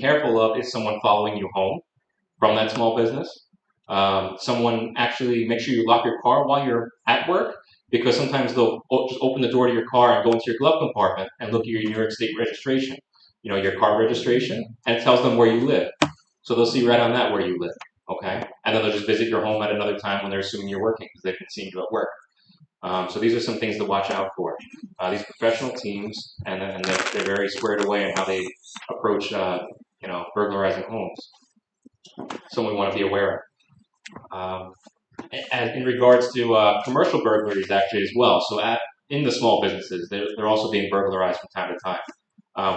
careful of is someone following you home from that small business. Someone actually make sure you lock your car while you're at work, because sometimes they'll just open the door to your car and go into your glove compartment and look at your New York State registration, your car registration, and it tells them where you live. So they'll see right on that where you live, okay? And then they'll just visit your home at another time when they're assuming you're working because they've been seeing you at work. So these are some things to watch out for. These professional teams, and they're very squared away in how they approach, burglarizing homes. Something we want to be aware of. And in regards to commercial burglaries, actually as well. So in the small businesses, they're also being burglarized from time to time.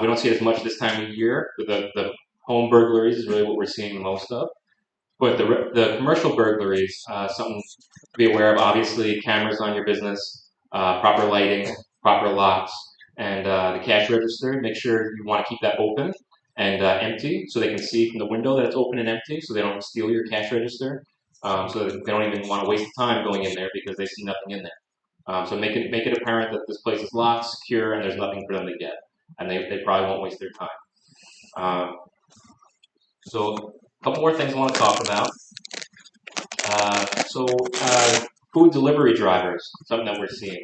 We don't see it as much this time of year. The home burglaries is really what we're seeing the most of. But the commercial burglaries, something to be aware of. Obviously, cameras on your business, proper lighting, proper locks, and the cash register. Make sure you want to keep that open and empty, so they can see from the window that it's open and empty, so they don't steal your cash register. So they don't even want to waste time going in there because they see nothing in there. So make it apparent that this place is locked, secure, and there's nothing for them to get, and they probably won't waste their time. So a couple more things I want to talk about. Food delivery drivers, something that we're seeing.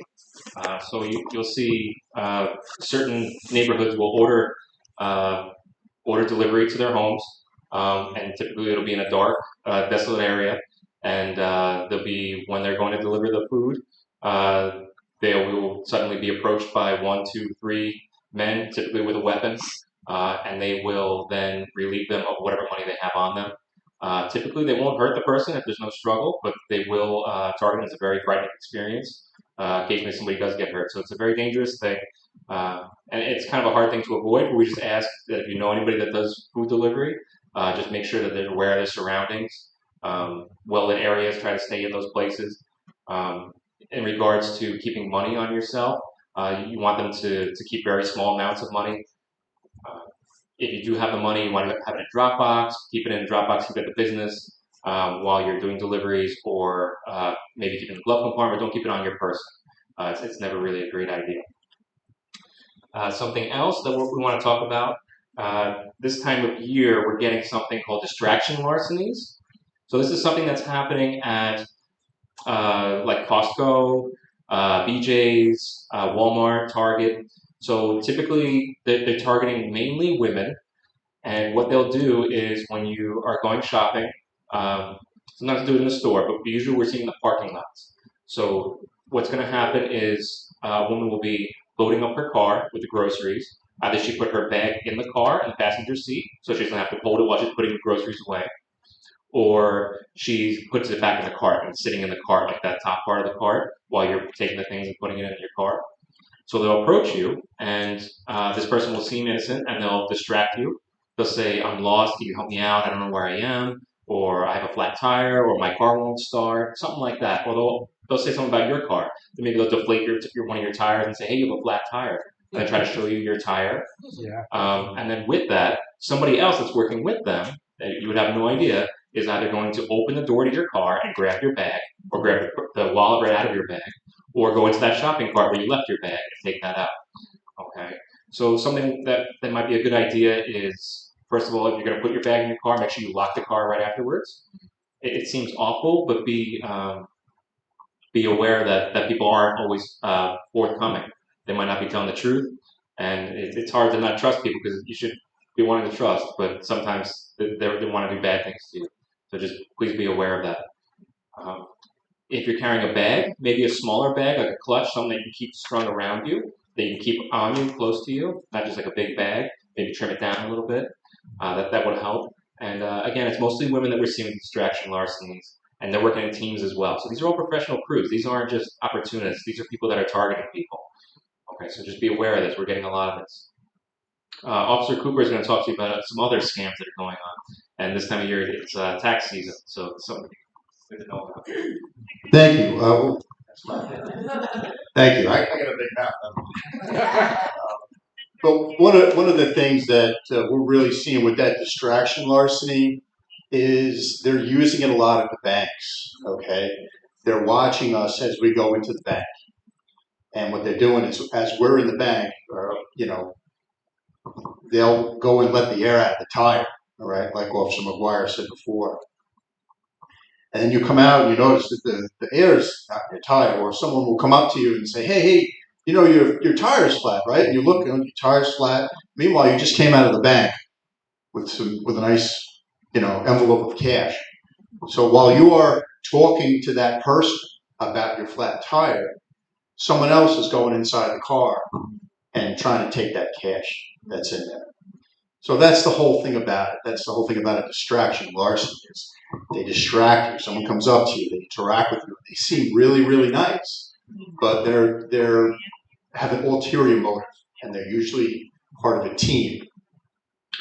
So you'll see certain neighborhoods will order delivery to their homes, and typically it'll be in a dark, desolate area, and they'll be, when they're going to deliver the food, they will suddenly be approached by 1, 2, 3 men, typically with a weapon, and they will then relieve them of whatever money they have on them. Typically, they won't hurt the person if there's no struggle, but they will target them. It's a very frightening experience. Occasionally, somebody does get hurt, so it's a very dangerous thing, and it's kind of a hard thing to avoid. But we just ask that if you know anybody that does food delivery, just make sure that they're aware of their surroundings, well-lit areas. Try to stay in those places. In regards to keeping money on yourself, you want them to keep very small amounts of money. If you do have the money, you want to have it in a Dropbox, keep it in a Dropbox, keep it at the business while you're doing deliveries, or maybe keep it in the glove compartment. Don't keep it on your person. It's never really a great idea. Something else that we want to talk about, this time of year, we're getting something called distraction larcenies. So this is something that's happening at like Costco, BJ's, Walmart, Target. So typically they're targeting mainly women, and what they'll do is when you are going shopping, sometimes do it in the store, but usually we're seeing the parking lots. So what's going to happen is a woman will be loading up her car with the groceries. Either she put her bag in the car in the passenger seat, so she doesn't have to hold it while she's putting the groceries away, or she puts it back in the cart and sitting in the cart, like that top part of the cart, while you're taking the things and putting it in your car. So they'll approach you, and this person will seem innocent, and they'll distract you. They'll say, "I'm lost. Can you help me out? I don't know where I am," or "I have a flat tire," or "My car won't start," something like that. Or they'll say something about your car. Then maybe they'll deflate one of your tires and say, "Hey, you have a flat tire," and then try to show you your tire. Yeah. And then with that, somebody else that's working with them that you would have no idea is either going to open the door to your car and grab your bag, or grab the wallet right out of your bag, or go into that shopping cart where you left your bag and take that out. Okay. So something that might be a good idea is, first of all, if you're going to put your bag in your car, make sure you lock the car right afterwards. It seems awful, but be aware that people aren't always forthcoming. They might not be telling the truth, and it's hard to not trust people because you should be wanting to trust, but sometimes they want to do bad things to you. So just please be aware of that. If you're carrying a bag, maybe a smaller bag, like a clutch, something that you can keep strung around you, that you can keep on you, close to you, not just like a big bag. Maybe trim it down a little bit. That would help. And again, it's mostly women that we're seeing with distraction larcenies, and they're working in teams as well. So these are all professional crews. These aren't just opportunists. These are people that are targeting people. Okay, so just be aware of this. We're getting a lot of this. Officer Cooper is going to talk to you about some other scams that are going on. And this time of year, it's tax season, so it's something to know about. Thank you. Thank you. I got a big mouth. But one of the things that we're really seeing with that distraction larceny is they're using it a lot at the banks. Okay, they're watching us as we go into the bank, and what they're doing is, as we're in the bank, or they'll go and let the air out of the tire, all right, like Officer McGuire said before. And then you come out and you notice that the air's not in your tire, or someone will come up to you and say, hey, you know, your tire's flat, right? And you look and your tire's flat. Meanwhile, you just came out of the bank with a nice, you know, envelope of cash. So while you are talking to that person about your flat tire, someone else is going inside the car and trying to take that cash that's in there. So that's the whole thing about it. That's the whole thing about a distraction. Larceny is they distract you. Someone comes up to you, they interact with you. They seem really, really nice, but they're have an ulterior motive, and they're usually part of a team.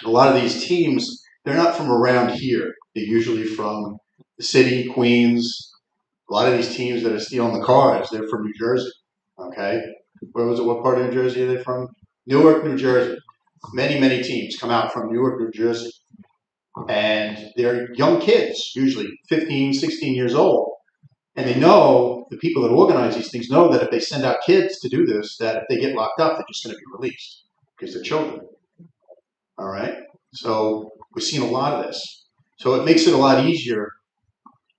A lot of these teams, they're not from around here. They're usually from the city, Queens. A lot of these teams that are stealing the cars, they're from New Jersey. Okay, where was it? What part of New Jersey are they from? Newark, New Jersey. Many teams come out from Newark, New Jersey. And they're young kids, usually 15, 16 years old. And they know, the people that organize these things know that if they send out kids to do this, that if they get locked up, they're just going to be released because they're children. All right? So we've seen a lot of this. So it makes it a lot easier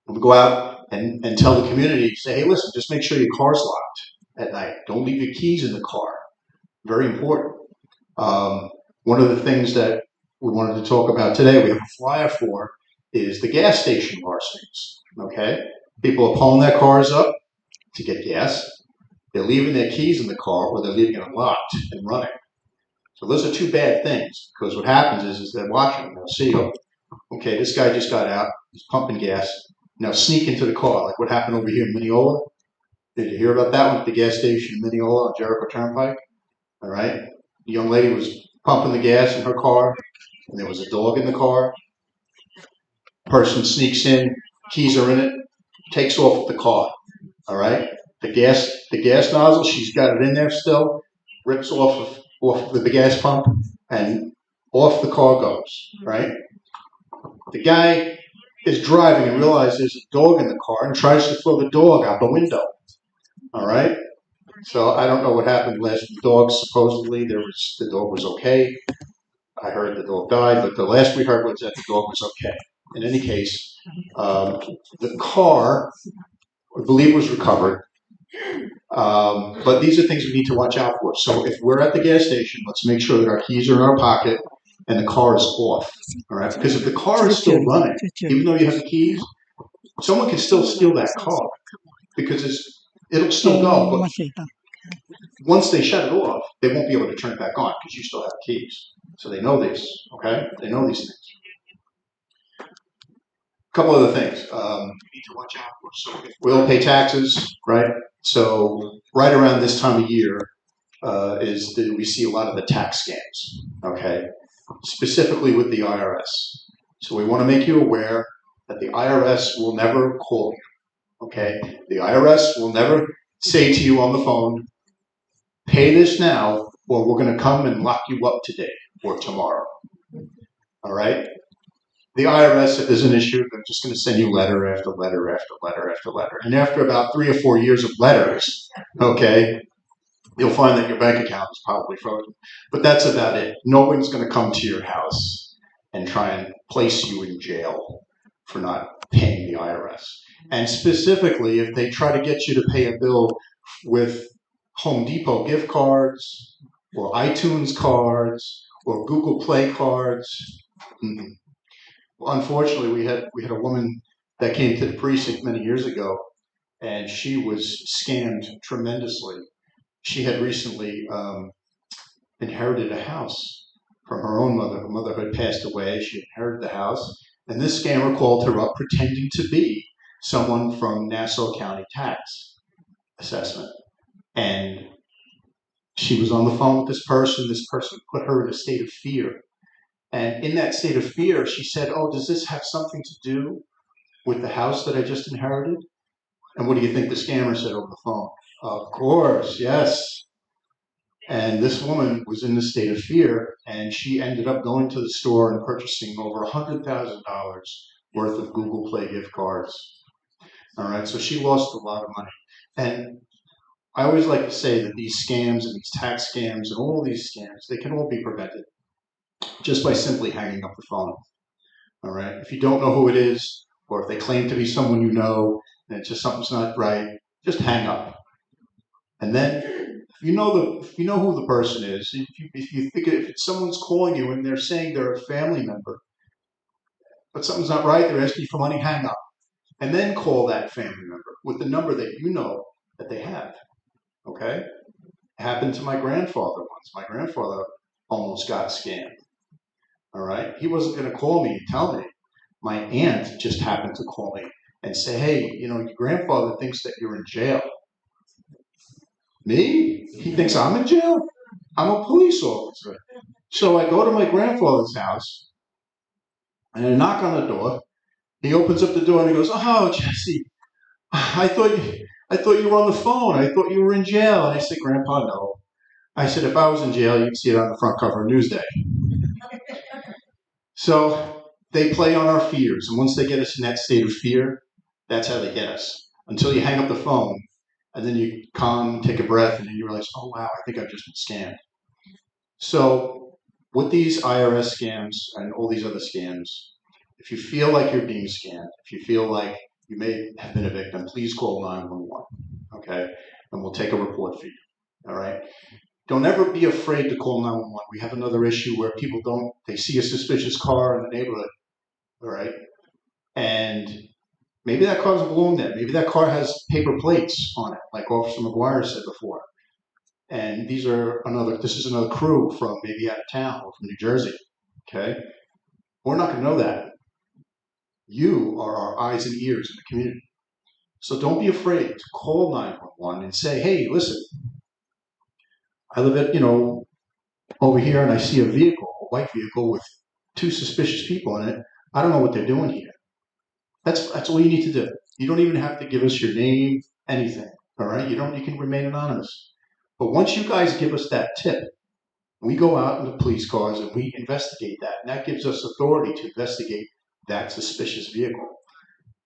when we go out and tell the community, say, hey, listen, just make sure your car's locked at night. Don't leave your keys in the car. Very important. One of the things that we wanted to talk about today, we have a flyer for, is the gas station larcenies. Okay? People are pulling their cars up to get gas. They're leaving their keys in the car, or they're leaving it unlocked and running. So those are two bad things, because what happens is they're watching them. They'll see, oh, okay, this guy just got out. He's pumping gas. Now sneak into the car, like what happened over here in Mineola. Did you hear about that one at the gas station in Mineola on Jericho Turnpike? All right. The young lady was pumping the gas in her car, and there was a dog in the car. Person sneaks in, keys are in it, takes off with the car. All right. The gas nozzle, she's got it in there still, rips off of the gas pump, and off the car goes. Right. The guy is driving and realizes there's a dog in the car and tries to throw the dog out the window. All right. So I don't know what happened last. The dog supposedly the dog was okay. I heard the dog died, but the last we heard was that the dog was okay. In any case, the car, I believe, was recovered. But these are things we need to watch out for. So if we're at the gas station, let's make sure that our keys are in our pocket and the car is off. All right, because if the car is still running, even though you have the keys, someone can still steal that car because it'll still go. But once they shut it off, they won't be able to turn it back on because you still have keys. So they know this, okay? They know these things. A couple other things we need to watch out for. So we all pay taxes, right? So right around this time of year is that we see a lot of the tax scams, okay? Specifically with the IRS. So we want to make you aware that the IRS will never call you, okay? The IRS will never say to you on the phone, pay this now, or we're going to come and lock you up today or tomorrow. All right? The IRS, if there's an issue, they're just going to send you letter after letter after letter after letter. And after about 3 or 4 years of letters, okay, you'll find that your bank account is probably frozen. But that's about it. No one's going to come to your house and try and place you in jail for not paying the IRS. And specifically, if they try to get you to pay a bill with Home Depot gift cards or iTunes cards or Google Play cards. Well, unfortunately, we had a woman that came to the precinct many years ago, and she was scammed tremendously. She had recently inherited a house from her own mother. Her mother had passed away. She inherited the house, and this scammer called her up pretending to be someone from Nassau County Tax Assessment. And she was on the phone with this person. This person put her in a state of fear. And in that state of fear, she said, oh, does this have something to do with the house that I just inherited? And what do you think the scammer said over the phone? Of course, yes. And this woman was in the state of fear, and she ended up going to the store and purchasing over $100,000 worth of Google Play gift cards. All right, so she lost a lot of money. And I always like to say that these scams and these tax scams and all these scams, they can all be prevented. just by simply hanging up the phone. All right. If you don't know who it is, or if they claim to be someone you know, and it's just something's not right, just hang up. And then, if you know who the person is, if it's someone's calling you and they're saying they're a family member, but something's not right, they're asking you for money, hang up, and then call that family member with the number that you know that they have. Okay. It happened to my grandfather once. My grandfather almost got scammed. All right. He wasn't going to call me and tell me. My aunt just happened to call me and say, hey, your grandfather thinks that you're in jail. Me? He thinks I'm in jail? I'm a police officer. So I go to my grandfather's house and I knock on the door. He opens up the door and he goes, oh, Jesse, I thought you were on the phone. I thought you were in jail. And I said, Grandpa, no. I said, if I was in jail, you'd see it on the front cover of Newsday. So they play on our fears. And once they get us in that state of fear, that's how they get us. Until you hang up the phone, and then you calm, take a breath, and then you realize, oh, wow, I think I've just been scammed. So with these IRS scams and all these other scams, if you feel like you're being scammed, if you feel like you may have been a victim, please call 911, okay? And we'll take a report for you, all right? Don't ever be afraid to call 911. We have another issue where people they see a suspicious car in the neighborhood, all right? And maybe that car doesn't belong there. Maybe that car has paper plates on it, like Officer McGuire said before. And this is another crew from maybe out of town or from New Jersey, okay? We're not going to know that. You are our eyes and ears in the community. So don't be afraid to call 911 and say, hey, listen, I live at, over here and I see a white vehicle with two suspicious people in it. I don't know what they're doing here. That's all you need to do. You don't even have to give us your name, anything, all right? You can remain anonymous. But once you guys give us that tip, we go out in the police cars and we investigate that. And that gives us authority to investigate that suspicious vehicle.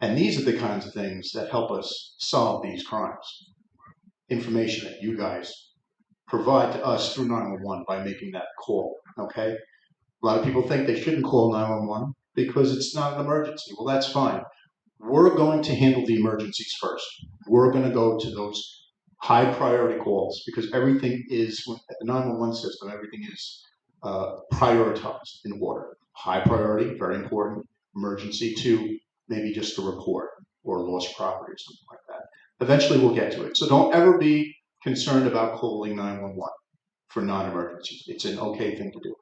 And these are the kinds of things that help us solve these crimes. Information that you guys provide to us through 911 by making that call, okay? A lot of people think they shouldn't call 911 because it's not an emergency. Well, that's fine. We're going to handle the emergencies first. We're going to go to those high priority calls because everything is, at the 911 system, everything is prioritized in order. High priority, very important. Emergency, 2, maybe just a report or lost property or something like that. Eventually we'll get to it. So don't ever be concerned about calling 911 for non-emergencies. It's an okay thing to do.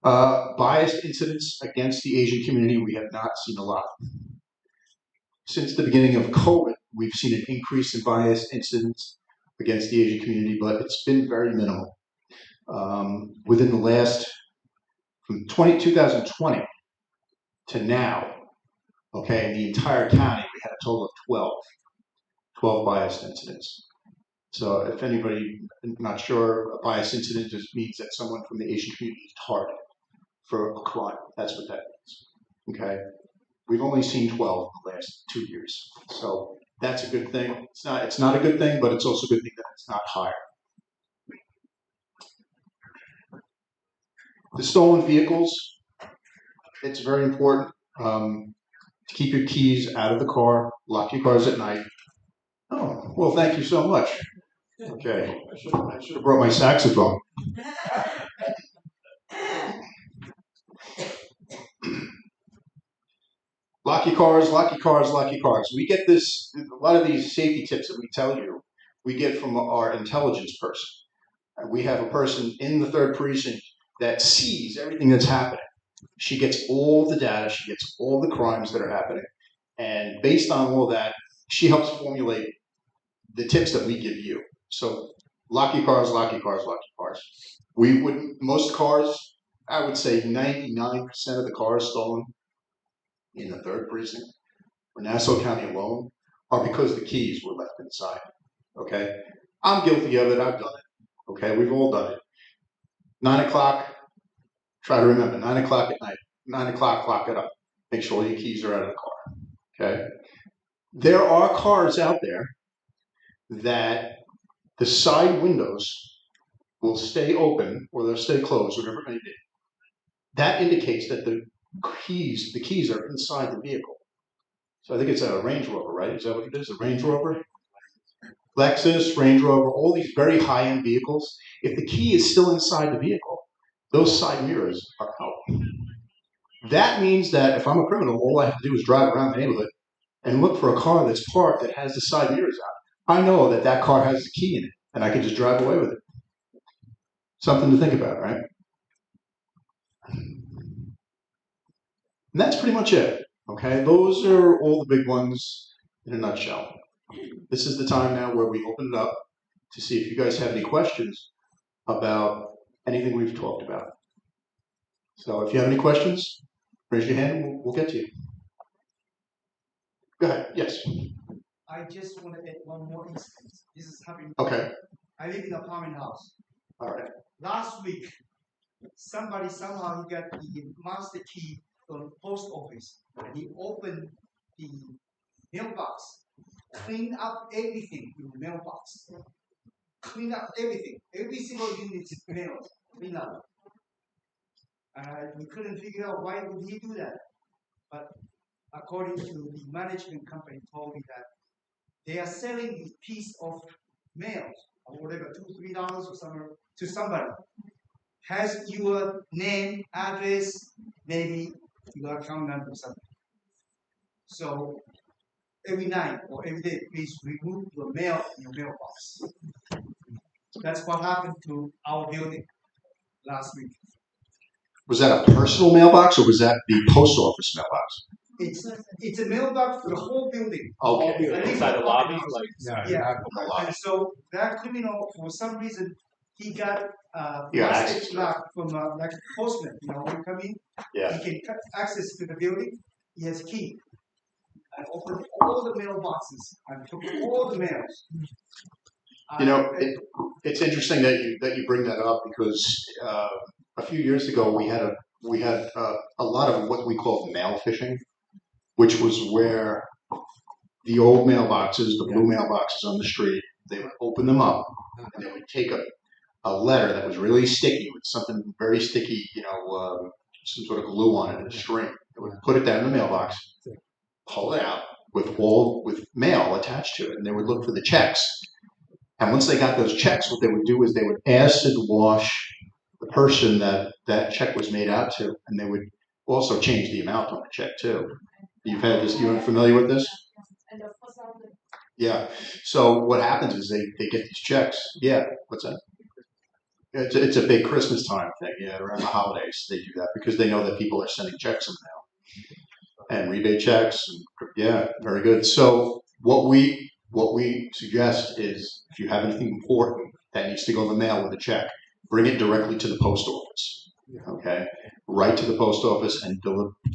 Biased incidents against the Asian community, we have not seen a lot. Since the beginning of COVID, we've seen an increase in biased incidents against the Asian community, but it's been very minimal. Within the last, from 2020 to now, okay, in the entire county, we had a total of 12 biased incidents. So if anybody not sure, a biased incident just means that someone from the Asian community is targeted for a crime. That's what that means, okay? We've only seen 12 in the last 2 years. So that's a good thing. It's not a good thing, but it's also a good thing that it's not higher. The stolen vehicles, it's very important to keep your keys out of the car, lock your cars at night. Oh, well, thank you so much. Okay, I should have brought my saxophone. Lock your cars, lock your cars, lock your cars. We get this, a lot of these safety tips that we tell you, we get from our intelligence person. We have a person in the 3rd precinct that sees everything that's happening. She gets all the data, she gets all the crimes that are happening. And based on all that, she helps formulate the tips that we give you. So lock your cars, lock your cars, lock your cars. Most cars, I would say 99% of the cars stolen in the 3rd precinct for Nassau County alone are because the keys were left inside, okay? I'm guilty of it, I've done it, okay? We've all done it. 9 o'clock, try to remember, 9 o'clock at night, 9 o'clock, lock it up. Make sure your keys are out of the car, okay? There are cars out there that the side windows will stay open or they'll stay closed, whatever it may be. That indicates that the keys are inside the vehicle. So I think it's a Range Rover, right? Is that what it is? A Range Rover? Lexus, Range Rover, all these very high-end vehicles. If the key is still inside the vehicle, those side mirrors are out. That means that if I'm a criminal, all I have to do is drive around the neighborhood and look for a car that's parked that has the side mirrors out. I know that that car has the key in it, and I can just drive away with it. Something to think about, right? And that's pretty much it. Okay, those are all the big ones in a nutshell. This is the time now where we open it up to see if you guys have any questions about anything we've talked about. So if you have any questions, raise your hand and we'll get to you. Go ahead. Yes. I just want to add one more instance. This is happening. Okay. I live in an apartment house. All right. Last week, somebody somehow he got the master key from the post office, and he opened the mailbox, cleaned up everything in the mailbox, cleaned up everything, every single unit mail, cleaned up. We couldn't figure out why would he do that, but according to the management company, told me that they are selling this piece of mail or whatever, $2-3 or somewhere to somebody. Has your name, address, maybe your account number or something. So every night or every day, please remove your mail in your mailbox. That's what happened to our building last week. Was that a personal mailbox or was that the post office mailbox? It's a mailbox for the whole building. Okay. Inside the lobby, Yeah. And so that criminal, for some reason, he got message lock from like a postman. You know, when you come in, he can cut access to the building. He has key. I opened all the mailboxes and took all the mails. You know, it's interesting that you bring that up because a few years ago we had a lot of what we called mail phishing, which was where the old mailboxes, the blue mailboxes on the street, they would open them up and they would take a letter that was really sticky with something very sticky, you know, some sort of glue on it and a string. They would put it down in the mailbox, pull it out with mail attached to it, and they would look for the checks. And once they got those checks, what they would do is they would acid wash the person that check was made out to, and they would also change the amount on the check too. You've had this, you're familiar with this? Yeah. So what happens is they get these checks. Yeah. What's that? It's a big Christmas time thing. Yeah, around the holidays they do that because they know that people are sending checks in the mail and rebate checks. And, yeah, very good. So what we suggest is if you have anything important that needs to go in the mail with a check, bring it directly to the post office. Okay, right to the post office and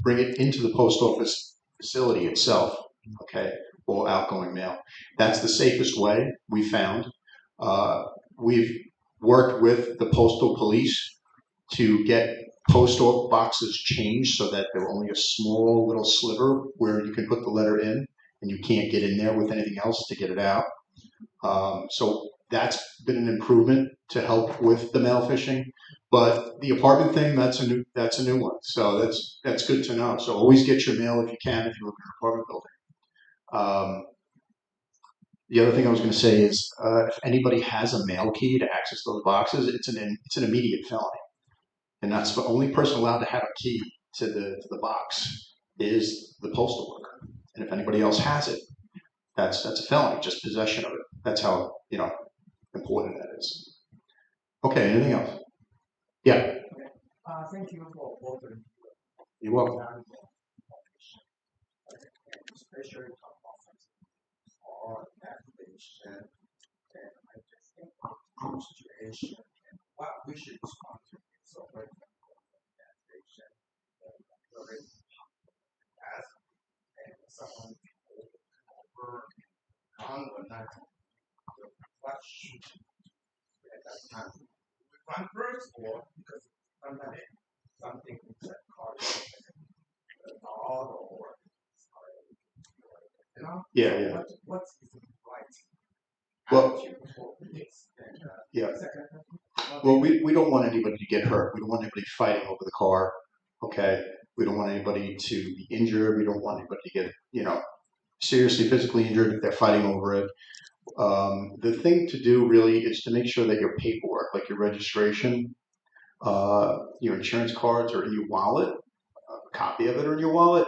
bring it into the post office facility itself. Okay, all outgoing mail. That's the safest way we found. We've worked with the postal police to get post boxes changed so that they're only a small little sliver where you can put the letter in and you can't get in there with anything else to get it out. So that's been an improvement to help with the mail phishing. But the apartment thing, that's a new one. So that's good to know. So always get your mail if you can if you live in an apartment building. The other thing I was going to say is if anybody has a mail key to access those boxes, it's an immediate felony, and that's the only person allowed to have a key to the box is the postal worker. And if anybody else has it, that's a felony, just possession of it. That's how important that is. Okay, anything else? Yeah. Thank you for offering. You're welcome. Especially or activation and I just think situation and what we should respond to. So when activation already as and someone over on or not what should at that time we run first or because something that causes or you know? Yeah. What is right? Well, And, yeah. Well, we don't want anybody to get hurt. We don't want anybody fighting over the car. Okay. We don't want anybody to be injured. We don't want anybody to get, seriously physically injured if they're fighting over it. The thing to do really is to make sure that your paperwork, like your registration, your insurance cards are in your wallet, a copy of it are in your wallet,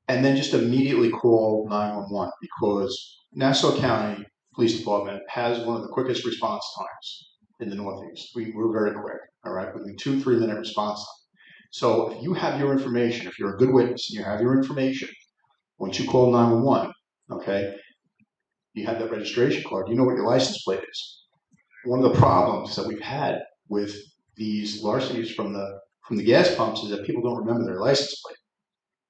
and then just immediately call 911 because Nassau County Police Department has one of the quickest response times in the Northeast. We're very quick, all right, within 2-3 minute response time. So if you have your information, if you're a good witness and you have your information, once you call 911, okay, you have that registration card, you know what your license plate is. One of the problems that we've had with these larcenies from the gas pumps is that people don't remember their license plate.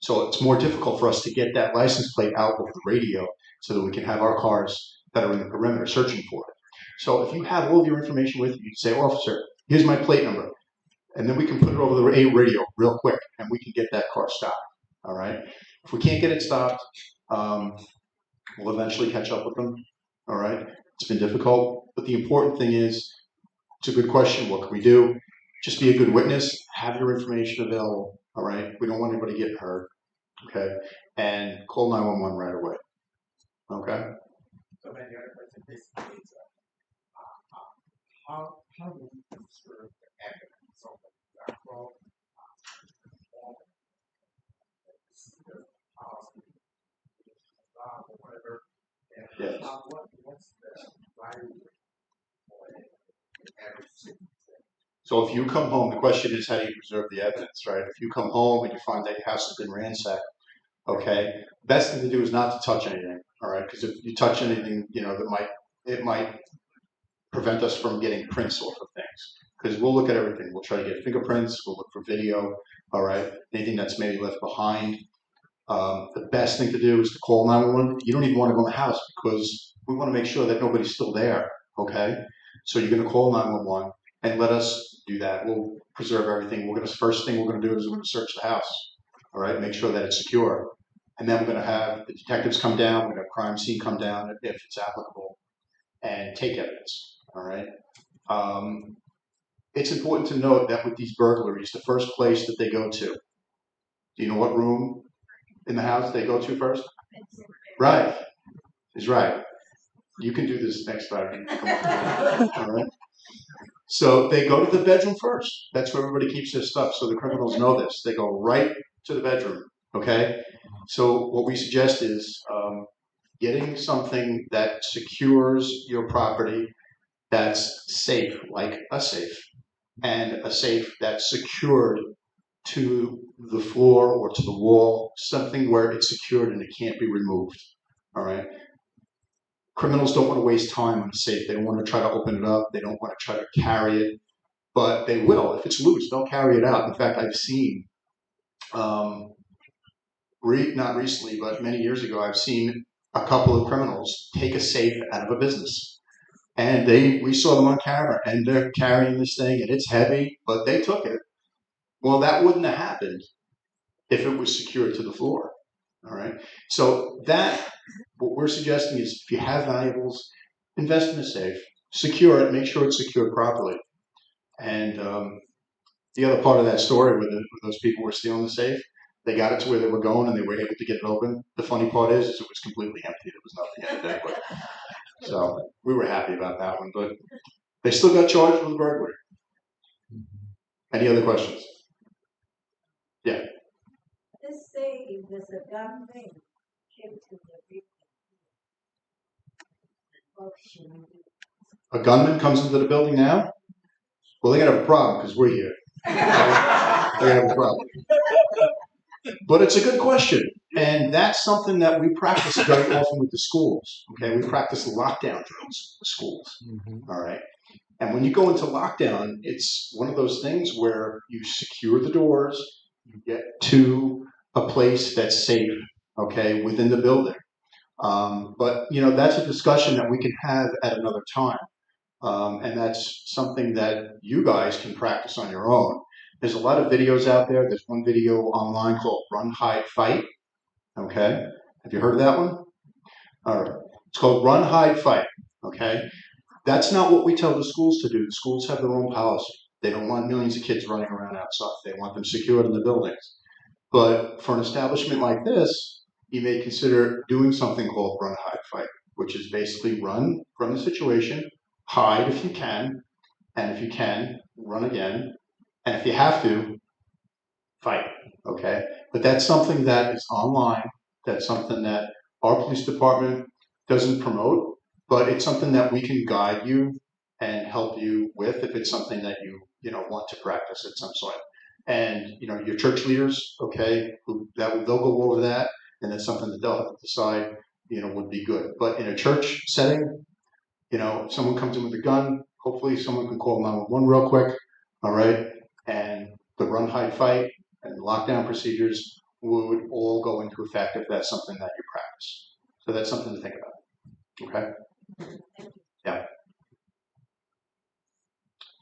So it's more difficult for us to get that license plate out over the radio so that we can have our cars that are in the perimeter searching for it. So if you have all of your information with you, you say, officer, here's my plate number. And then we can put it over the radio real quick and we can get that car stopped, all right? If we can't get it stopped, we'll eventually catch up with them, all right? It's been difficult, but the important thing is, it's a good question, what can we do? Just be a good witness, have your information available, all right? We don't want anybody getting hurt, okay? And call 911 right away, okay? So then the other question basically is, how do we preserve the evidence of the actual or whatever, and Yes. what's the value for the average citizen? So if you come home, the question is how do you preserve the evidence, right? If you come home and you find that your house has been ransacked, okay, best thing to do is not to touch anything, all right? Because if you touch anything, it might prevent us from getting prints off of things. Because we'll look at everything. We'll try to get fingerprints. We'll look for video, all right? Anything that's maybe left behind. The best thing to do is to call 911. You don't even want to go in the house because we want to make sure that nobody's still there, okay? So you're going to call 911 and let us do that. We'll preserve everything. First thing we're going to do is we're going to search the house, all right? Make sure that it's secure. And then we're going to have the detectives come down. We're going to have crime scene come down if it's applicable and take evidence, all right? It's important to note that with these burglaries, the first place that they go to, do you know what room in the house they go to first? Right, is right. You can do this next time. All right. So they go to the bedroom first. That's where everybody keeps their stuff. So the criminals know this. They go right to the bedroom. Okay. So what we suggest is getting something that secures your property, that's safe, like a safe, and a safe that's secured to the floor or to the wall, something where it's secured and it can't be removed. All right. Criminals don't want to waste time on a safe. They don't want to try to open it up. They don't want to try to carry it, but they will. If it's loose, they'll carry it out. In fact, I've seen, not recently, but many years ago, I've seen a couple of criminals take a safe out of a business. And we saw them on camera, and they're carrying this thing, and it's heavy, but they took it. Well, that wouldn't have happened if it was secured to the floor. All right. So what we're suggesting is if you have valuables, invest in a safe, secure it, make sure it's secured properly. And the other part of that story where those people were stealing the safe, they got it to where they were going and they were able to get it open. The funny part is it was completely empty. There was nothing in it anyway. So we were happy about that one, but they still got charged with burglary. Any other questions? Yeah. Let's say if there's a gunman came to the victim, what should we do? A gunman comes into the building now? Well, they're going to have a problem because we're here. They're going to have a problem. But it's a good question. And that's something that we practice very often with the schools. Okay, we practice lockdown drills with schools. All right. And when you go into lockdown, it's one of those things where you secure the doors, you get to a place that's safe, okay, within the building. But, that's a discussion that we can have at another time. And that's something that you guys can practice on your own. There's a lot of videos out there. There's one video online called Run, Hide, Fight. Okay. Have you heard of that one? All right. It's called Run, Hide, Fight. Okay. That's not what we tell the schools to do. The schools have their own policy. They don't want millions of kids running around outside. They want them secured in the buildings. But for an establishment like this, you may consider doing something called run, hide, fight, which is basically run from the situation, hide if you can, and if you can, run again, and if you have to, fight, okay? But that's something that is online. That's something that our police department doesn't promote, but it's something that we can guide you and help you with if it's something that you know want to practice at some point. And you know your church leaders, okay, they'll go over that, and that's something that they'll have to decide, you know, would be good. But in a church setting, you know, if someone comes in with a gun, hopefully someone can call 911 real quick, all right, and the run, hide, fight, and lockdown procedures would all go into effect if that's something that you practice. So that's something to think about. Okay? Yeah.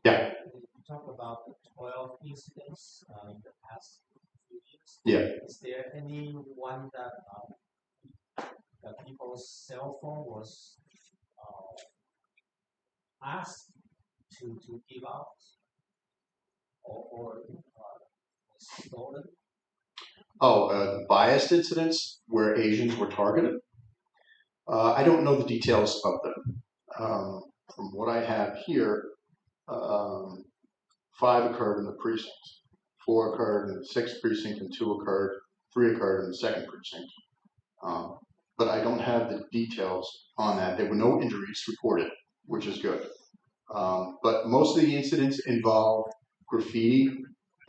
Yeah. You talk about the 12 incidents in the past few years. Yeah. Is there any one that people's cell phone was asked to give out or stolen? Oh, biased incidents where Asians were targeted? I don't know the details of them. From what I have here, 5 occurred in the precinct, 4 occurred in the 6th precinct, and 3 occurred in the 2nd precinct. But I don't have the details on that. There were no injuries reported, which is good. But most of the incidents involve graffiti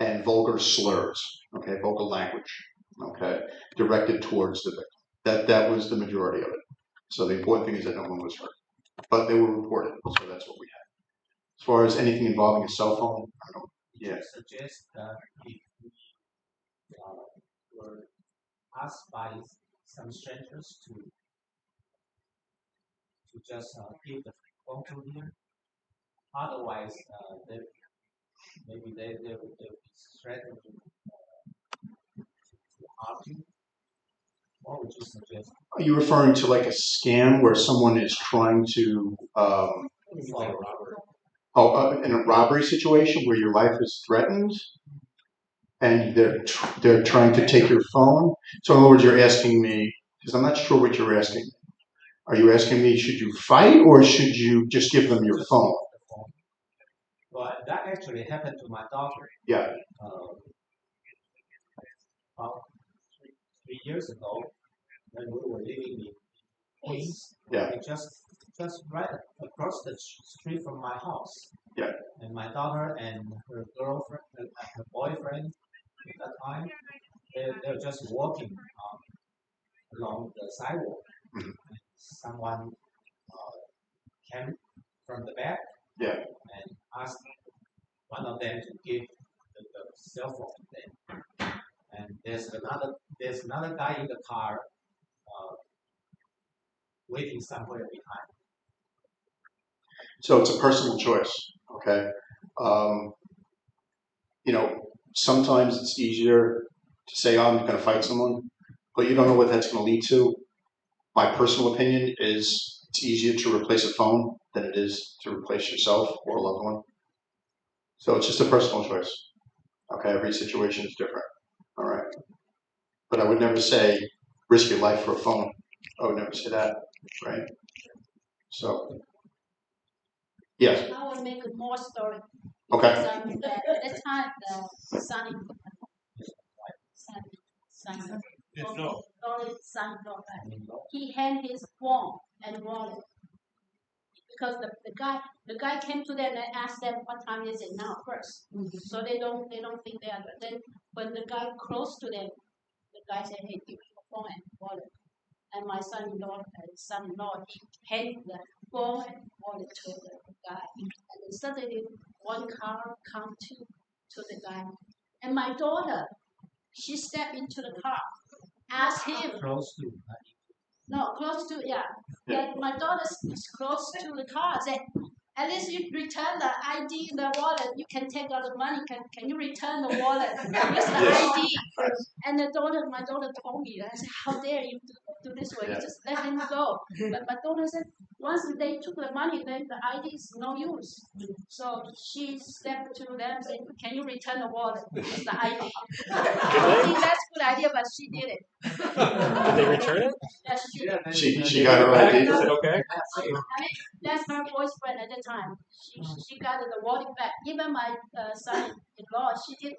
and vulgar slurs, okay, vulgar language, okay, directed towards the victim. That was the majority of it. So the important thing is that no one was hurt, but they were reported, so that's what we had. As far as anything involving a cell phone, I don't. Yeah. Suggest that if we were asked by some strangers to just give the phone to him, otherwise maybe they would be threatened to harm you. What would you suggest? Are you referring to like a scam where someone is trying to, in a robbery situation where your life is threatened and they're trying to take your phone? So in other words, you're asking me, because I'm not sure what you're asking. Are you asking me, should you fight or should you just give them your phone? Well, that actually happened to my daughter. Yeah. About 3 years ago, when we were living in Queens, Yeah. just right across the street from my house. Yeah. And my daughter and her girlfriend, her boyfriend at that time, they're just walking along the sidewalk. Mm-hmm. Someone came from the back. Yeah. And asked one of them to give the cell phone to them. And there's another guy in the car waiting somewhere behind. So it's a personal choice, okay? You know, sometimes it's easier to say, oh, I'm going to fight someone, but you don't know what that's going to lead to. My personal opinion is it's easier to replace a phone than it is to replace yourself or a loved one. So it's just a personal choice. Okay, every situation is different. All right. But I would never say risk your life for a phone. I would never say that, right? So, yes. I will make more story. Okay. Because at that time, the he had his phone and wallet. Because the guy came to them and asked them what time is it now first. Mm-hmm. So they don't think they are. Then when the guy close to them, the guy said, "Hey, give me your phone and wallet." And my son-in-law, he handed the phone and wallet to the guy. And then suddenly one car come to the guy. And my daughter, she stepped into the car, asked him. Close to. No, close to, yeah. Yeah, my daughter's close to the car. Said, at least you return the ID, the wallet. You can take out the money. Can you return the wallet with the ID? And my daughter told me, I said, how dare you do this way? You just let him go. But my daughter said, Once they took the money, then the ID is no use. So she stepped to them and said, "Can you return the wallet with the ID?" I think that's a good idea, but she did it. Did they return it? Yes, she did. She got her ID. Is it okay? I mean, that's her boyfriend at the time. She got the wallet back. Even my son-in-law,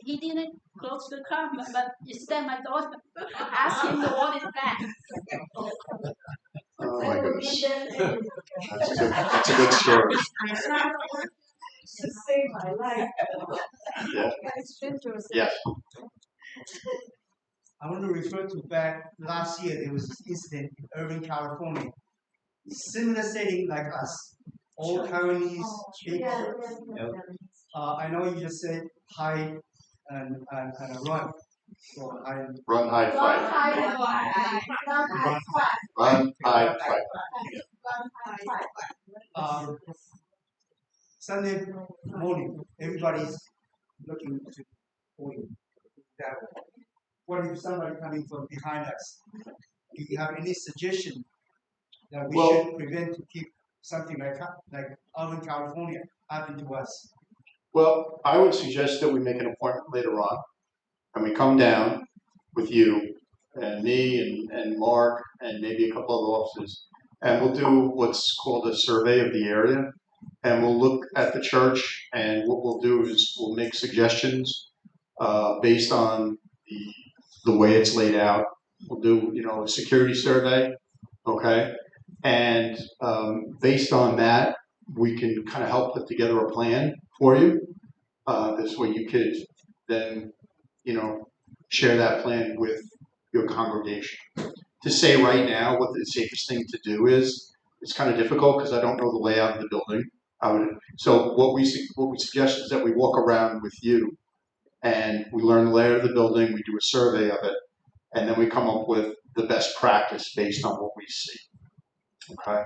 he didn't close the car, but instead my daughter asked him the wallet back. Oh my goodness. That's a good story. She saved my life. Yeah. Yes. I want to refer to back last year, there was this incident in Irvine, California. Similar setting like us. All Taiwanese people. I know you just said hide and run. So Run, hide, fight. Run, hide, fight. Sunday morning, everybody's looking to point that way. What if somebody coming from behind us? Do you have any suggestion that we should prevent to keep something like Irvine, California happen to us? Well, I would suggest that we make an appointment later on, and we come down with you and me and Mark and maybe a couple other officers, and we'll do what's called a survey of the area, and we'll look at the church, and what we'll do is we'll make suggestions based on the way it's laid out. We'll do, a security survey, okay? And based on that, we can kind of help put together a plan for you. This way you could then, share that plan with your congregation. To say right now what the safest thing to do is, it's kind of difficult because I don't know the layout of the building. So what we suggest is that we walk around with you and we learn the layout of the building, we do a survey of it, and then we come up with the best practice based on what we see. Okay?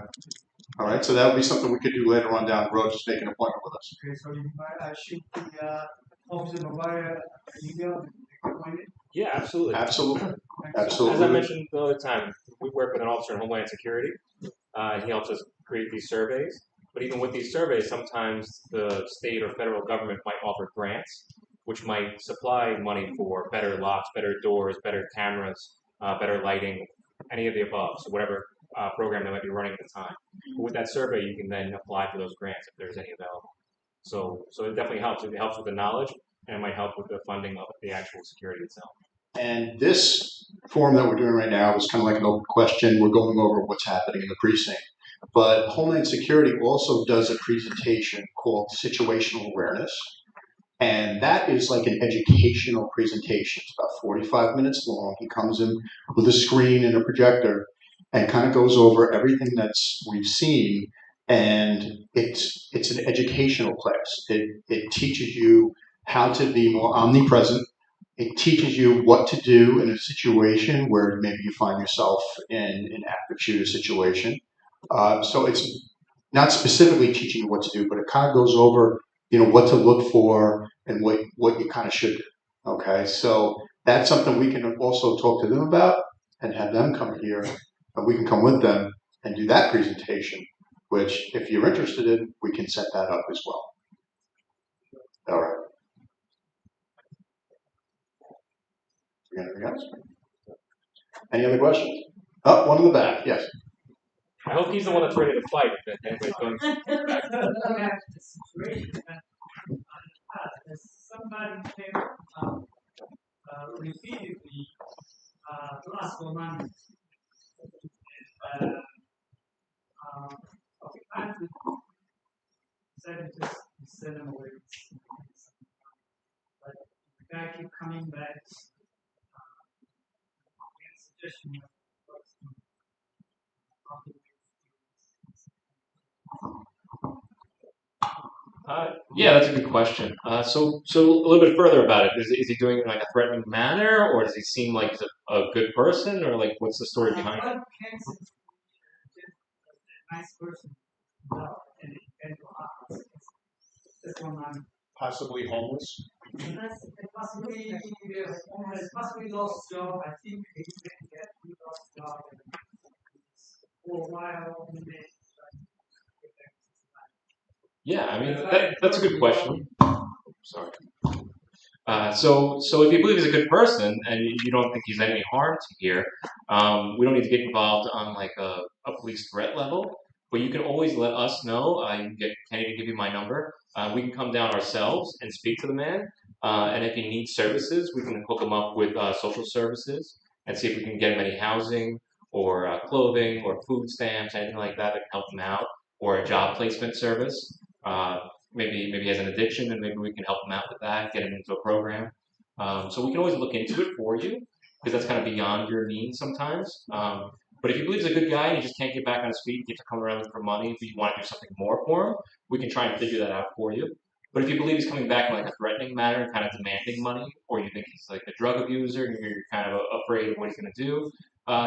All right, so that would be something we could do later on down the road, just make an appointment with us. Okay, so you might shoot the officer via email appointment? Yeah, absolutely. Absolutely. As I mentioned the other time, we work with an officer in Homeland Security. He helps us create these surveys. But even with these surveys, sometimes the state or federal government might offer grants, which might supply money for better locks, better doors, better cameras, better lighting, any of the above. So whatever program they might be running at the time. But with that survey, you can then apply for those grants if there's any available. So it definitely helps. It helps with the knowledge, and it might help with the funding of the actual security itself. And this forum that we're doing right now is kind of like an open question. We're going over what's happening in the precinct. But Homeland Security also does a presentation called Situational Awareness. And that is like an educational presentation. It's about 45 minutes long. He comes in with a screen and a projector and kind of goes over everything we've seen. And it's an educational class. It teaches you how to be more omnipresent. It teaches you what to do in a situation where maybe you find yourself in an active shooter situation. So it's not specifically teaching you what to do, but it kind of goes over, what to look for and what you kind of should do. Okay, so that's something we can also talk to them about and have them come here, and we can come with them and do that presentation, which if you're interested in, we can set that up as well. All right. Anything else? Any other questions? Oh, one in the back, yes. I hope he's the one that's ready to fight if anybody's going to back. Somebody came repeatedly to ask for money. I decided to send them away. But the guy kept coming back. Suggestion Yeah, that's a good question. So a little bit further about it. Is he doing it in like a threatening manner, or does he seem like he's a good person, or like what's the story behind it? Nice person. Possibly homeless. Possibly lost job. I think he lost job for a while. Yeah, I mean that's a good question. Sorry. So if you believe he's a good person and you don't think he's any harm to here, we don't need to get involved on like a police threat level. But you can always let us know. You can get Kenny to give you my number. We can come down ourselves and speak to the man. And if he needs services, we can hook him up with social services and see if we can get him any housing or clothing or food stamps, anything like that that can help him out, or a job placement service. Maybe he has an addiction, and maybe we can help him out with that, get him into a program. So we can always look into it for you because that's kind of beyond your means sometimes. But if you believe he's a good guy and he just can't get back on his feet, you have to come around for money. If you want to do something more for him, we can try and figure that out for you. But if you believe he's coming back in like a threatening manner, kind of demanding money, or you think he's like a drug abuser and you're kind of afraid of what he's going to do,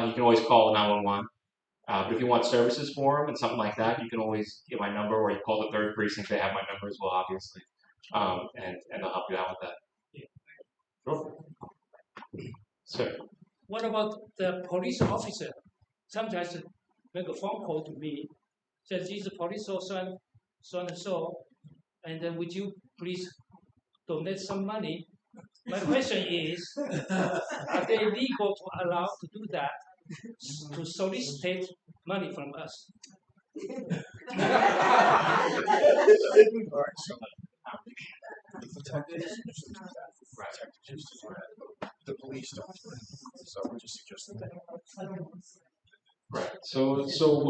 you can always call 911. But if you want services for him and something like that, you can always get my number, or you call the third precinct. They have my number as well, obviously, and they'll help you out with that. Sure. Sir. What about the police officer? Sometimes make a phone call to me, says he's a police officer, so and so, and then would you please donate some money? My question is, are they legal to allow to do that, to solicit money from us? The police don't. So we're just suggesting that. Right. So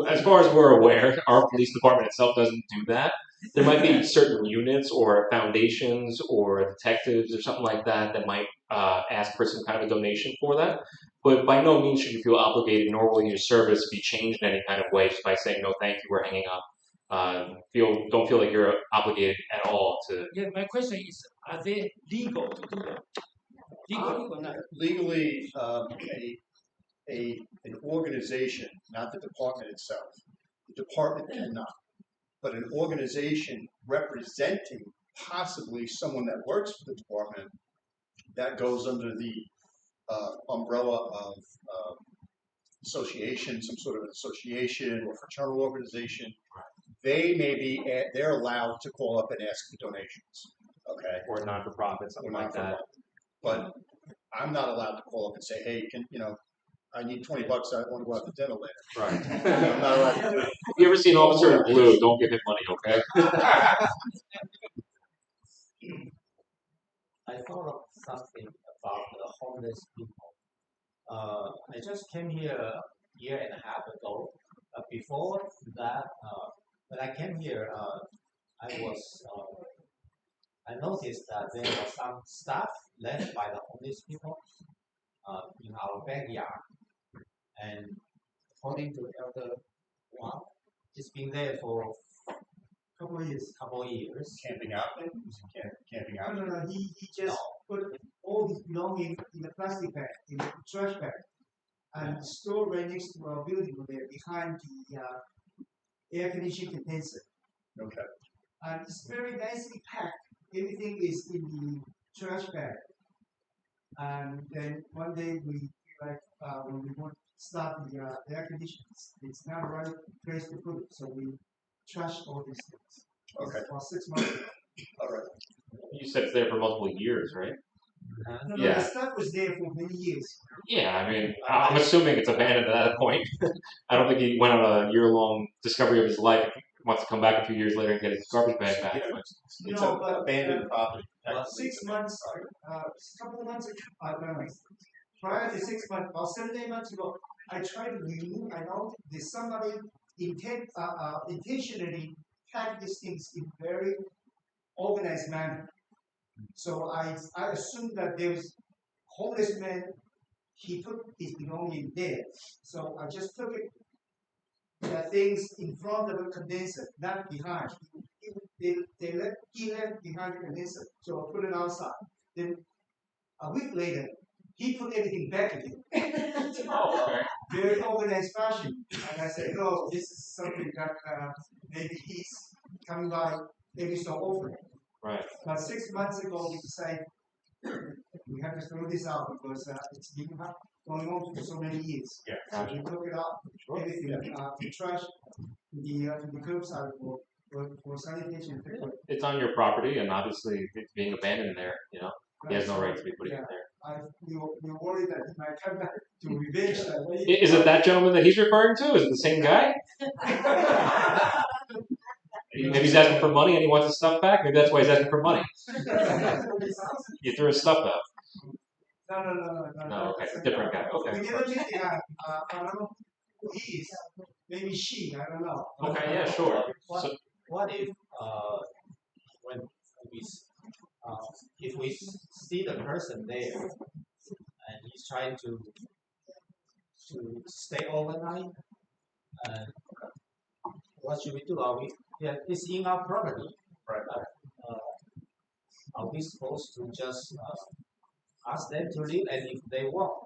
as far as we're aware, our police department itself doesn't do that. There might be certain units or foundations or detectives or something like that that might ask for some kind of a donation for that. But by no means should you feel obligated, nor will your service be changed in any kind of way just by saying no, thank you, we're hanging up. Don't feel like you're obligated at all to. Yeah, my question is, are they legal to do that? Legally or not? Legally, an organization, not the department itself. The department cannot, but an organization representing possibly someone that works for the department that goes under the umbrella of association, some sort of an association or fraternal organization. They're allowed to call up and ask for donations. Okay. Or non-for-profit, something like that. But I'm not allowed to call up and say, hey, I need $20. I want to go out to dinner later. Right. I'm not allowed to do it. If you ever see an officer in blue, don't give him money, okay? I thought of something about the homeless people. I just came here a year and a half ago. Before that, when I came here, I noticed that there was some stuff left by the homeless people in our backyard. And according to Elder Wang, it's been there for Couple of years. Camping out there? Camping out. No. He just put all his belongings in a plastic bag, in a trash bag, and store right next to our building over there, behind the air conditioning condenser. Okay. And it's very nicely packed. Everything is in the trash bag. And then one day when we want to start the air conditioning, it's not the right place to put it, so we trash all these things. Okay. For 6 months ago. All right. You said it's there for multiple years, right? No, Yeah. the stuff was there for many years. Yeah, I mean, I'm assuming it's abandoned at that point. I don't think he went on a year-long discovery of his life. He wants to come back a few years later and get his garbage bag back. Yeah. It's No, an but, abandoned property. 6 months, a couple of months ago, prior to 6 months, about 7, 8 months ago, I tried to remove. I know that somebody intentionally packed these things in very organized manner. So I assumed that there was homeless man. He put his belongings there. So I just took it. The things in front of the condenser, not behind. He left behind the condenser, so I put it outside. Then a week later, he put everything back again. Very organized fashion. And I said, oh, this is something that maybe he's coming by maybe so often. Right. But 6 months ago, we decided we have to throw this out because it's been going on for so many years. Yeah. So we took it out, everything, the trash, to the curbside for for sanitation. It's on your property, and obviously it's being abandoned there. You know, he has no right to be putting it there. We worried that he might come back to revenge that. Is it that gentleman that he's referring to? Is it the same guy? Maybe he's asking for money and he wants his stuff back. Maybe that's why he's asking for money. You threw his stuff out. No, okay, it's a different guy. Okay. We never meet I don't know who he is. Maybe she, I don't know. Okay, yeah, sure. What if when we if we see the person there and he's trying to stay overnight, what should we do? It's in our property, are we supposed to just ask them to leave, and if they won't?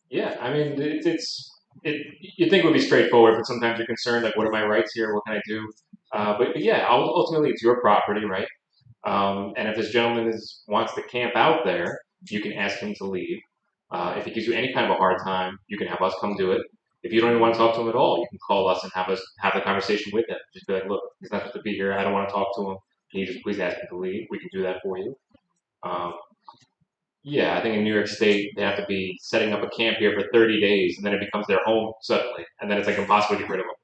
Yeah, I mean, you think it would be straightforward, but sometimes you're concerned, like, what are my rights here? What can I do? But yeah, ultimately it's your property, right? And if this gentleman wants to camp out there, you can ask him to leave. If he gives you any kind of a hard time, you can have us come do it. If you don't even want to talk to him at all, you can call us and have the conversation with him. Just be like, look, he's not supposed to be here. I don't want to talk to him. Can you just please ask him to leave? We can do that for you. Yeah, I think in New York State, they have to be setting up a camp here for 30 days, and then it becomes their home suddenly, and then it's like impossible to get rid of them.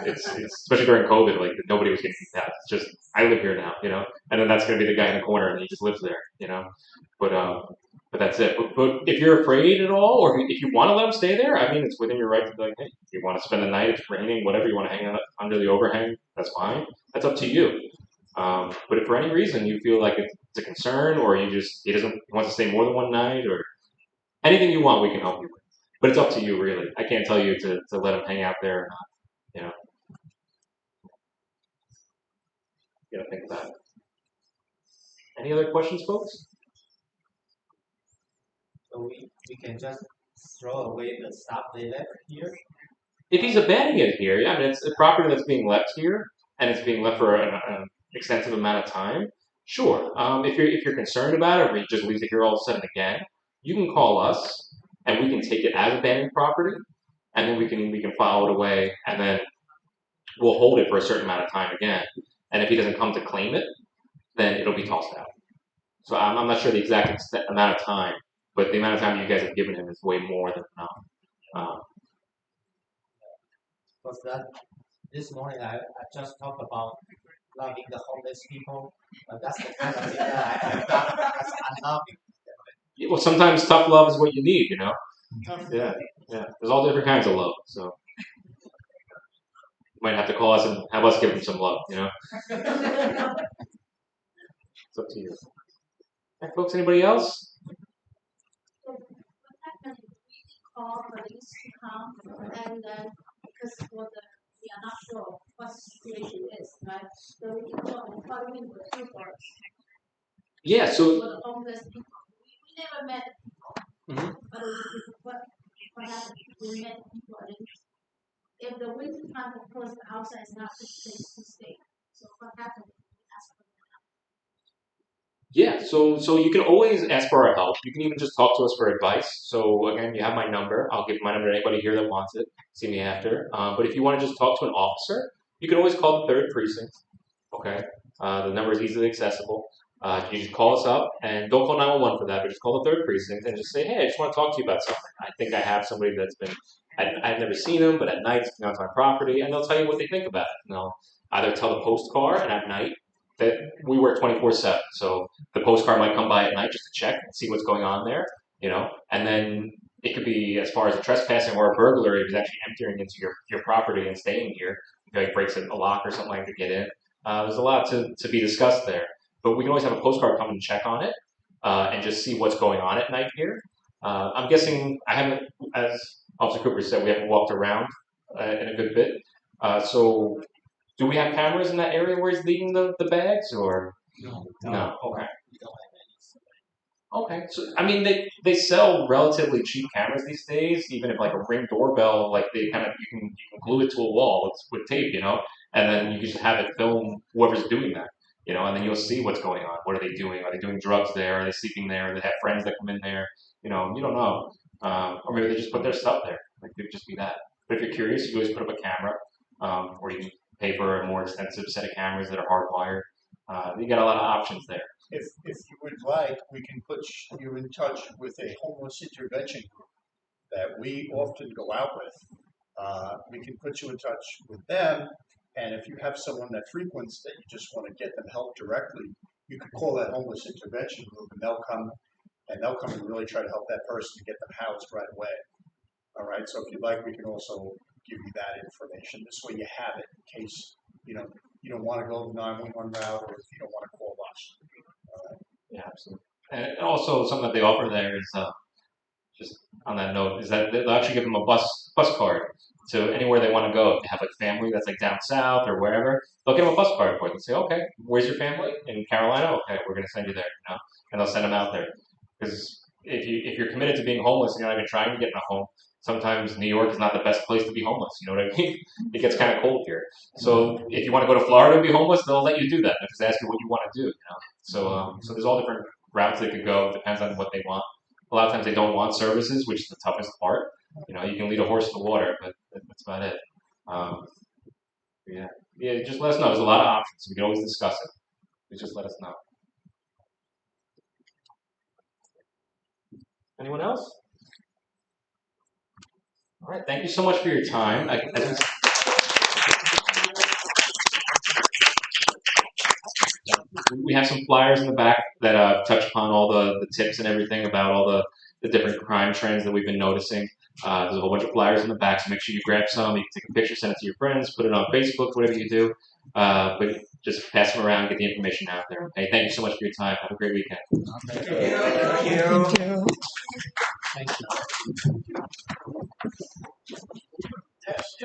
It's especially during COVID, like nobody was getting kicked out. It's just, I live here now, you know, and then that's going to be the guy in the corner, and he just lives there, you know. But that's it. But if you're afraid at all, or if you want to let him stay there, I mean, it's within your right to be like, hey, if you want to spend the night, it's raining, whatever, you want to hang out under the overhang, that's fine. That's up to you. But if for any reason you feel like it's a concern, or he wants to stay more than one night, or anything you want, we can help you with. But it's up to you, really. I can't tell you to let him hang out there or not. You know, you gotta think about it. Any other questions, folks? So we can just throw away the stuff they left here? If he's abandoning it here, yeah, I mean, it's a property that's being left here, and it's being left for an extensive amount of time. Sure. If you're concerned about it, or he just leaves it here all of a sudden again, you can call us, and we can take it as abandoned property, and then we can file it away, and then we'll hold it for a certain amount of time again. And if he doesn't come to claim it, then it'll be tossed out. So I'm not sure the exact amount of time, but the amount of time you guys have given him is way more than enough. Because this morning I just talked about loving the homeless people, but that's the kind of thing that I've done as unloving. Well, sometimes tough love is what you need, you know? Yeah. There's all different kinds of love, so you might have to call us and have us give them some love, you know? It's up to you. All right, folks, anybody else? So what happened? We call police to come, and then because we are not sure what the situation is, right? So we call and following the people. Yeah. So for the homeless people, we never met people, but what happened? We met people, and if the winter time, of course, the outside is not a good place to stay. So what happened? yeah, so you can always ask for our help. You can even just talk to us for advice. So again, you have my number. I'll give my number to anybody here that wants it. See me after. But if you want to just talk to an officer, you can always call the 3rd Precinct. Okay, the number is easily accessible. You just call us up, and don't call 911 for that, but just call the 3rd Precinct and just say, hey, I just want to talk to you about something. I think I have somebody that's been, I've never seen them, but at night it's coming onto my property, and they'll tell you what they think about it. And they'll either tell the post car, and at night, that we work 24/7, so the post car might come by at night just to check and see what's going on there, you know, and then it could be as far as a trespassing or a burglary if he's actually entering into your property and staying here. If he breaks a lock or something like to get in. There's a lot to be discussed there. But we can always have a postcard come and check on it and just see what's going on at night here. I'm guessing I haven't, as Officer Cooper said, we haven't walked around in a good bit. So do we have cameras in that area where he's leaving the bags, or no? Okay. Okay. So I mean, they sell relatively cheap cameras these days. Even if like a Ring doorbell, like you can glue it to a wall with tape, you know, and then you can just have it film whoever's doing that. You know, and then you'll see what's going on. What are they doing? Are they doing drugs there? Are they sleeping there? Do they have friends that come in there? You know, you don't know. Or maybe they just put their stuff there. Like, it could just be that. But if you're curious, you can always put up a camera, or you can pay for a more extensive set of cameras that are hardwired. You got a lot of options there. If you would like, we can put you in touch with a homeless intervention group that we often go out with. We can put you in touch with them, and if you have someone that frequents that you just want to get them help directly, you could call that homeless intervention group, and they'll come and really try to help that person to get them housed right away. All right, so if you'd like, we can also give you that information. This way you have it in case you don't want to go the 911 route, or if you don't want to call us. Yeah, absolutely. And also something that they offer there is just on that note is that they'll actually give them a bus card to anywhere they want to go. If they have like family that's like down south or wherever, they'll give them a bus card for it. They'll say, okay, where's your family? In Carolina? Okay, we're going to send you there. And they'll send them out there. Because if you're committed to being homeless and you're not even trying to get in a home, sometimes New York is not the best place to be homeless. You know what I mean? It gets kind of cold here. So if you want to go to Florida and be homeless, they'll let you do that. They'll just ask you what you want to do. So there's all different routes they could go. It depends on what they want. A lot of times they don't want services, which is the toughest part. You can lead a horse to water, but that's about it. Yeah. Just let us know. There's a lot of options. We can always discuss it. Just let us know. Anyone else? All right. Thank you so much for your time. We have some flyers in the back that touch upon all the tips and everything about all the different crime trends that we've been noticing. There's a whole bunch of flyers in the back, so make sure you grab some. You can take a picture, send it to your friends, put it on Facebook, whatever you do. But just pass them around, get the information out there. Okay, thank you so much for your time. Have a great weekend. Thank you. Thank you. Yes.